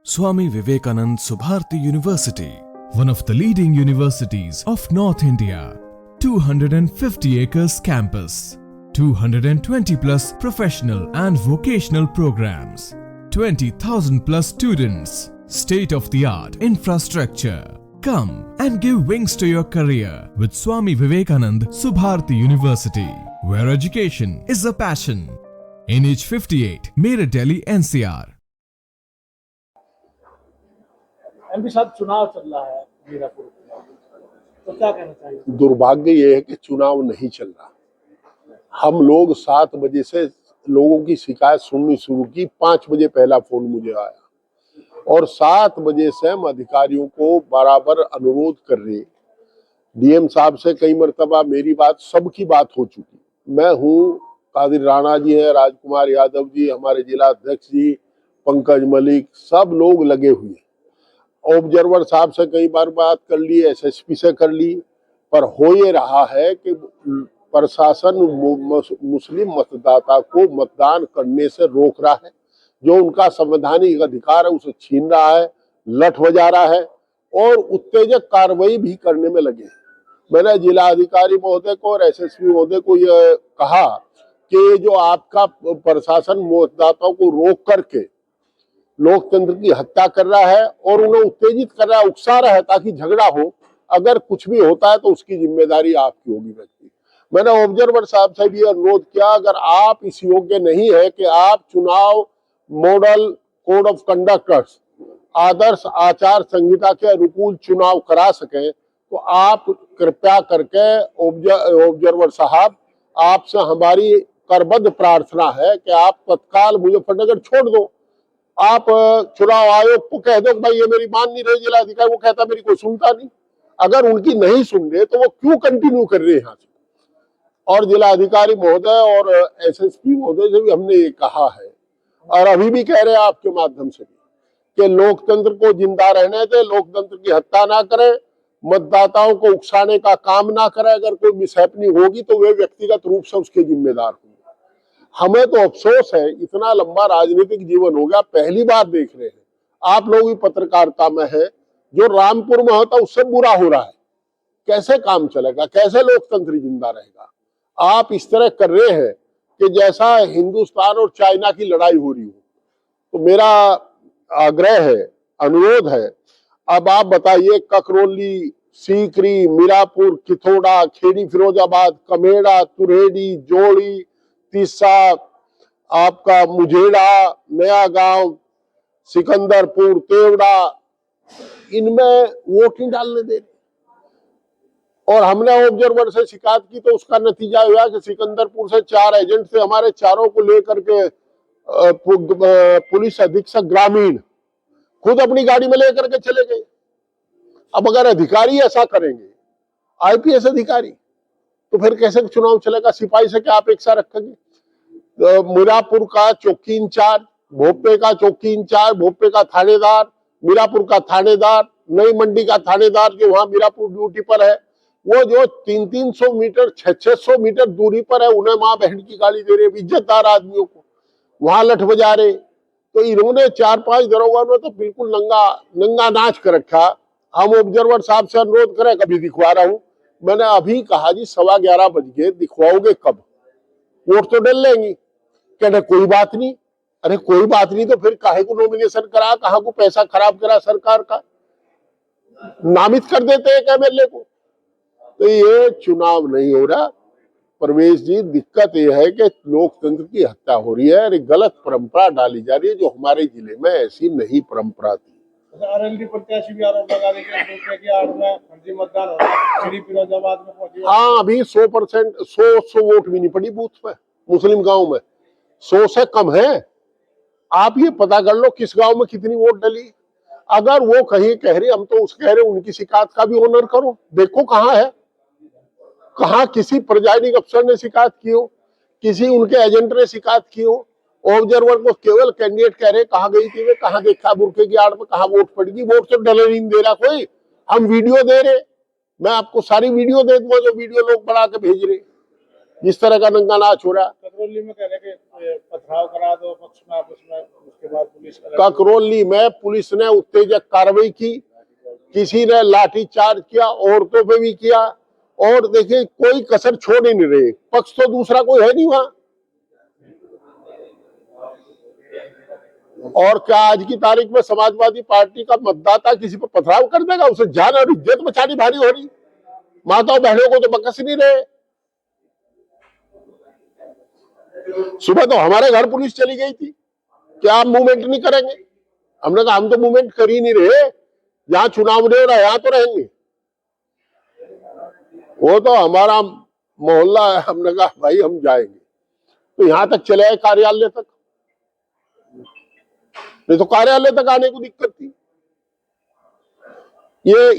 Swami Vivekanand Subharti University, one of the leading universities of North India. 250 acres campus, 220 plus professional and vocational programs, 20,000 plus students, state-of-the-art infrastructure. Come and give wings to your career with Swami Vivekanand Subharti University, where education is a passion. NH58, Meerut, Delhi, NCR. MP साहब चुनाव चल रहा है मीरापुर में, तो क्या कहना चाहिए? दुर्भाग्य ये है कि चुनाव नहीं चल रहा। हम लोग 7 बजे से लोगों की शिकायत सुननी शुरू की, 5 बजे पहला फोन मुझे आया और 7 बजे से हम अधिकारियों को बराबर अनुरोध कर रहे। डीएम साहब से कई मर्तबा मेरी बात, सबकी बात हो चुकी। मैं हूँ, कादिर राणा जी हैं, राजकुमार यादव जी, हमारे जिला अध्यक्ष जी, पंकज मलिक, सब लोग लगे हुए हैं। ऑब्जर्वर साहब से कई बार बात कर ली, एसएसपी से कर ली, पर हो ये रहा है कि प्रशासन मुस्लिम मतदाता को मतदान करने से रोक रहा है। जो उनका संवैधानिक अधिकार है उसे छीन रहा है, लठ बजा रहा है और उत्तेजक कार्रवाई भी करने में लगे। मैंने जिला अधिकारी महोदय को और एसएसपी महोदय को यह कहा कि जो आपका प्रशासन मतदाताओं को रोक करके लोकतंत्र की हत्या कर रहा है और उन्हें उत्तेजित कर रहा है, उकसा रहा है ताकि झगड़ा हो, अगर कुछ भी होता है तो उसकी जिम्मेदारी आपकी होगी व्यक्ति। मैंने ऑब्जर्वर साहब से भी अनुरोध किया, अगर आप इस योग्य नहीं है कि आप चुनाव मॉडल कोड ऑफ कंडक्ट आदर्श आचार संहिता के अनुकूल चुनाव करा सकें, तो आप कृपया करके ऑब्जर्वर साहब, आपसे हमारी करबद्ध प्रार्थना है कि आप तत्काल मुजफ्फरनगर छोड़ दो। आप चुनाव आयोग को कह दो भाई ये मेरी मान नहीं रहे, जिला अधिकारी वो कहता मेरी कोई सुनता नहीं। अगर उनकी नहीं सुन रहे तो वो क्यों कंटिन्यू कर रहे हैं यहाँ से? और जिला अधिकारी महोदय और एसएसपी महोदय से भी हमने ये कहा है और अभी भी कह रहे हैं आपके माध्यम से भी कि लोकतंत्र को जिंदा रहने दे, लोकतंत्र की हत्या ना करें, मतदाताओं को उकसाने का काम ना करें। अगर कोई मिसहैपनिंग होगी तो वे व्यक्तिगत रूप से उसके जिम्मेदार होंगे। हमें तो अफसोस है, इतना लंबा राजनीतिक जीवन हो गया, पहली बार देख रहे हैं, आप लोग भी पत्रकारिता में है, जो रामपुर में होता उससे बुरा हो रहा है। कैसे काम चलेगा, कैसे लोकतंत्र जिंदा रहेगा? आप इस तरह कर रहे हैं कि जैसा हिंदुस्तान और चाइना की लड़ाई हो रही हो। तो मेरा आग्रह है, अनुरोध है, अब आप बताइए, ककरौली, सीकरी, मीरापुर, किथोड़ा, खेड़ी फिरोजाबाद, कमेड़ा, तुरेडी, जोड़ी, तीसा, आपका मुझेड़ा, नया गांव, सिकंदरपुर, तेवड़ा, इनमें वोट नहीं डालने दे। और हमने ऑब्जर्वर से शिकायत की तो उसका नतीजा हुआ कि सिकंदरपुर से 4 एजेंट थे, हमारे चारों को लेकर के पुलिस अधीक्षक ग्रामीण खुद अपनी गाड़ी में लेकर के चले गए। अब अगर अधिकारी ऐसा करेंगे, आईपीएस अधिकारी, तो फिर कैसे चुनाव चलेगा? सिपाही से क्या अपेक्षा रखेंगे? मीरापुर का चौकी इंचार्ज, भोपे का चौकी इंचार्ज, भोपे का थानेदार, मीरापुर का थानेदार, नई मंडी का थानेदार जो वहां मीरापुर ड्यूटी पर है, वो जो 300-300 मीटर 600-600 मीटर दूरी पर है, उन्हें मां बहन की गाली दे रहे, इज्जतदार आदमियों को वहां लठ बजा रहे। तो इन्होंने 4-5 दरोगा ने तो बिल्कुल नंगा नाच कर रखा। हम ऑब्जर्वर साहब से अनुरोध करें, कभी दिखवा रहा हूं, मैंने अभी कहा जी 11:15 बज गए, दिखवाओगे कब? वोट तो डल लेंगी। कहने कोई बात नहीं। अरे कोई बात नहीं तो फिर काहे को नॉमिनेशन करा, कहाँ को पैसा खराब करा सरकार का, नामित कर देते हैं एमएलए को। तो ये चुनाव नहीं हो रहा परवेश जी। दिक्कत यह है कि लोकतंत्र की हत्या हो रही है और एक गलत परंपरा डाली जा रही है जो हमारे जिले में ऐसी नहीं परंपरा थी। आरएलडी प्रत्याशी भी आरोप लगा रहे हैं कि आड़ में फर्जी मतदान हो रहा है, फिरोजाबाद में पहुंची। हाँ, अभी 100% 100 वोट भी नहीं पड़ी बूथ पे, मुस्लिम गांव में 100 से कम है। आप ये पता कर लो किस गांव में कितनी वोट डली। अगर वो कहीं कह रहे, हम तो उस कह रहे उनकी शिकायत का भी ऑनर करो, देखो कहाँ है, कहाँ किसी प्रिजाइडिंग अफसर ने शिकायत की हो, किसी उनके एजेंट ने शिकायत की हो। ऑब्जर्वर को केवल कैंडिडेट कह रहे कहाँ गई थी वे, कहाँ देखा बुरके की आड़ में, कहाँ वोट पड़ेगी। वोट तो डले नहीं दे रहा कोई, हम वीडियो दे रहे, मैं आपको सारी वीडियो दे दूंगा जो वीडियो लोग बना के भेज रहे, जिस तरह का नंगा नाच हो रहा है। ककरौली में कह रहे कि पथराव करा दो पक्ष में आपस में। उसके बाद पुलिस ककरौली में पुलिस ने उत्तेजक कार्रवाई की, किसी ने लाठीचार्ज किया, औरतों पे भी किया, और देखिए कोई कसर छोड़ ही नहीं रहे। पक्ष तो दूसरा कोई है नहीं वहां। और क्या आज की तारीख में समाजवादी पार्टी का मतदाता किसी पर पथराव कर देगा? उसे जान और इज्जत बचानी भारी हो रही। माताओं बहनों को तो बकस नहीं रहे। सुबह तो हमारे घर पुलिस चली गई थी, क्या आप मूवमेंट नहीं करेंगे? हमने कहा हम तो मूवमेंट कर ही नहीं रहे, जहां चुनाव नहीं हो रहा यहां तो रहेंगे। वो तो हमारा मोहल्ला है, हमने कहा भाई हम जाएंगे। तो यहां तक चले आए, कार्यालय तक। नहीं तो कार्यालय तक आने को दिक्कत थी। ये